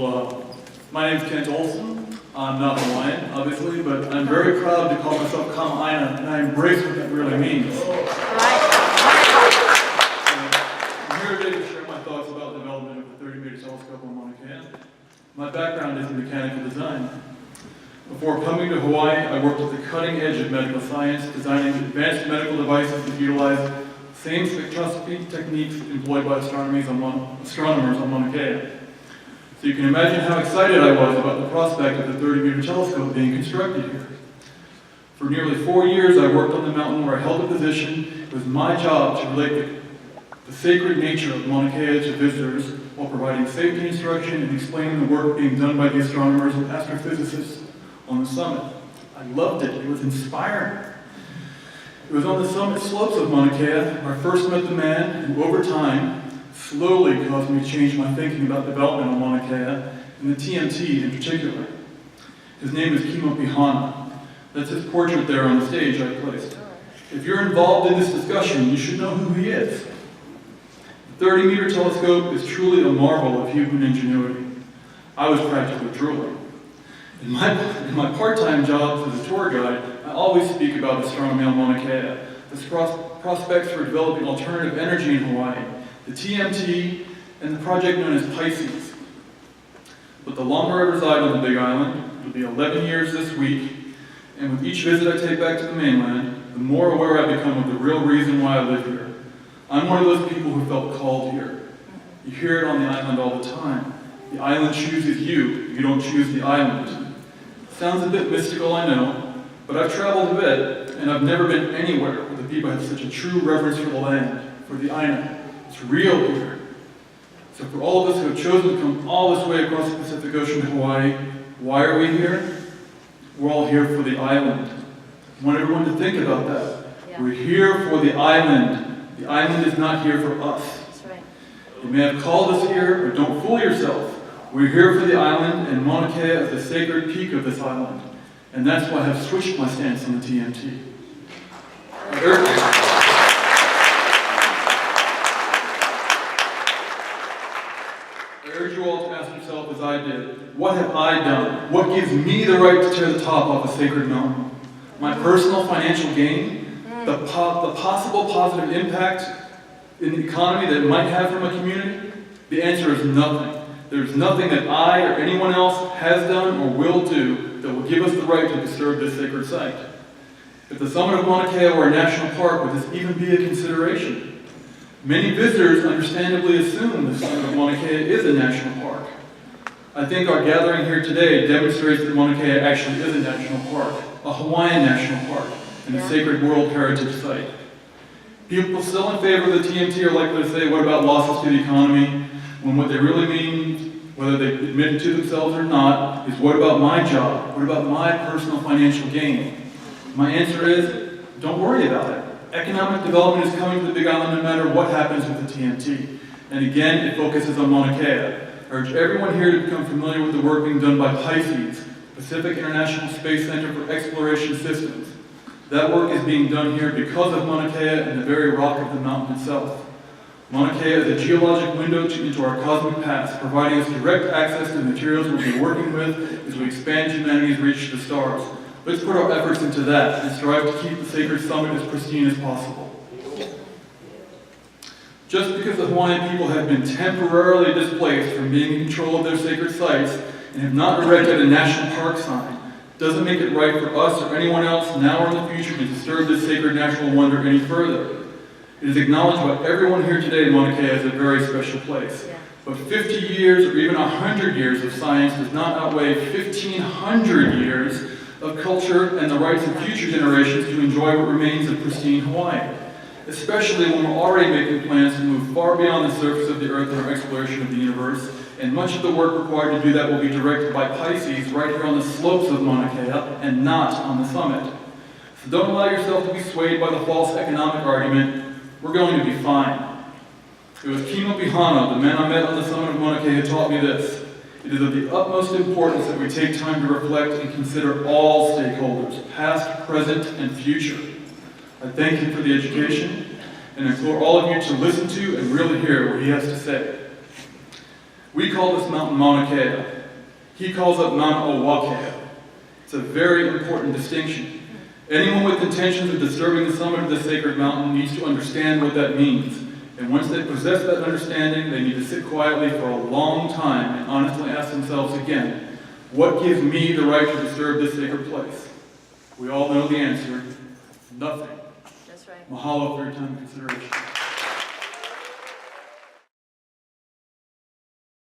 Aloha. My name is Kent Olson. I'm not Hawaiian, obviously, but I'm very proud to call myself Kama'aina, and I embrace what that really means. I'm here today to share my thoughts about the development of the 30-meter telescope on Mauna Kea. My background is in mechanical design. Before coming to Hawaii, I worked at the cutting edge of medical science, designing advanced medical devices that utilize the same spectroscopy techniques employed by astronomers on Mauna Kea. So you can imagine how excited I was about the prospect of the 30-meter telescope being constructed here. For nearly 4 years, I worked on the mountain where I held a position. It was my job to relate the sacred nature of Mauna Kea to visitors while providing safety instruction and explaining the work being done by the astronomers and astrophysicists on the summit. I loved it. It was inspiring. It was on the summit slopes of Mauna Kea where I first met the man who, over time, slowly caused me to change my thinking about development on Mauna Kea, and the TMT in particular. His name is Kimo Pihana. That's his portrait there on the stage I placed. If you're involved in this discussion, you should know who he is. The 30-meter telescope is truly a marvel of human ingenuity. I was practically drooling. In my part-time jobs as a tour guide, I always speak about astronomy on Mauna Kea, the prospects for developing alternative energy in Hawaii, the TMT, and the project known as Pisces. But the longer I reside on the Big Island, it'll be 11 years this week, and with each visit I take back to the mainland, the more aware I become of the real reason why I live here. I'm one of those people who felt called here. You hear it on the island all the time. The island chooses you, you don't choose the island. Sounds a bit mystical, I know, but I've traveled a bit, and I've never been anywhere where the people have such a true reverence for the land, for the Aina. It's real here. So for all of us who have chosen to come all this way across the Pacific Ocean to Hawaii, why are we here? We're all here for the island. I want everyone to think about that. Yeah. We're here for the island. The island is not here for us. That's right. You may have called us here, but don't fool yourself. We're here for the island, and Mauna Kea is the sacred peak of this island. And that's why I have switched my stance on the TMT. I urge you all to ask yourself as I did, what have I done? What gives me the right to tear the top off a sacred mountain? My personal financial gain? The possible positive impact in the economy that it might have for my community? The answer is nothing. There's nothing that I or anyone else has done or will do that will give us the right to disturb this sacred site. If the summit of Mauna Kea were a national park, would this even be a consideration? Many visitors understandably assume the summit of Mauna Kea is a national park. I think our gathering here today demonstrates that Mauna Kea actually is a national park, a Hawaiian national park, and a sacred World Heritage Site. People still in favor of the TMT are likely to say, what about losses to the economy? When what they really mean, whether they admit it to themselves or not, is what about my job? What about my personal financial gain? My answer is, don't worry about it. Economic development is coming to the Big Island no matter what happens with the TMT. And again, it focuses on Mauna Kea. I urge everyone here to become familiar with the work being done by Pisces, Pacific International Space Center for Exploration Systems. That work is being done here because of Mauna Kea and the very rock of the mountain itself. Mauna Kea is a geologic window into our cosmic past, providing us direct access to the materials we'll be working with as we expand humanity's reach to the stars. Let's put our efforts into that and strive to keep the sacred summit as pristine as possible. Just because the Hawaiian people have been temporarily displaced from being in control of their sacred sites and have not erected a national park sign, doesn't make it right for us or anyone else now or in the future to disturb this sacred natural wonder any further. It is acknowledged by everyone here today in Mauna Kea as a very special place. But 50 years or even 100 years of science does not outweigh 1,500 years of culture and the rights of future generations to enjoy what remains of pristine Hawaii. Especially when we're already making plans to move far beyond the surface of the Earth in our exploration of the universe, and much of the work required to do that will be directed by Pisces right here on the slopes of Mauna Kea and not on the summit. So don't allow yourself to be swayed by the false economic argument, we're going to be fine. It was Kimo Pihana, the man I met on the summit of Mauna Kea, who taught me this. It is of the utmost importance that we take time to reflect and consider all stakeholders, past, present, and future. I thank him for the education, and implore all of you to listen to and really hear what he has to say. We call this mountain Mauna Kea. He calls it Mauna Kea. It's a very important distinction. Anyone with intentions of disturbing the summit of this sacred mountain needs to understand what that means. And once they possess that understanding, they need to sit quietly for a long time and honestly ask themselves again, what gives me the right to disturb this sacred place? We all know the answer, nothing. That's right. Mahalo for your time and consideration.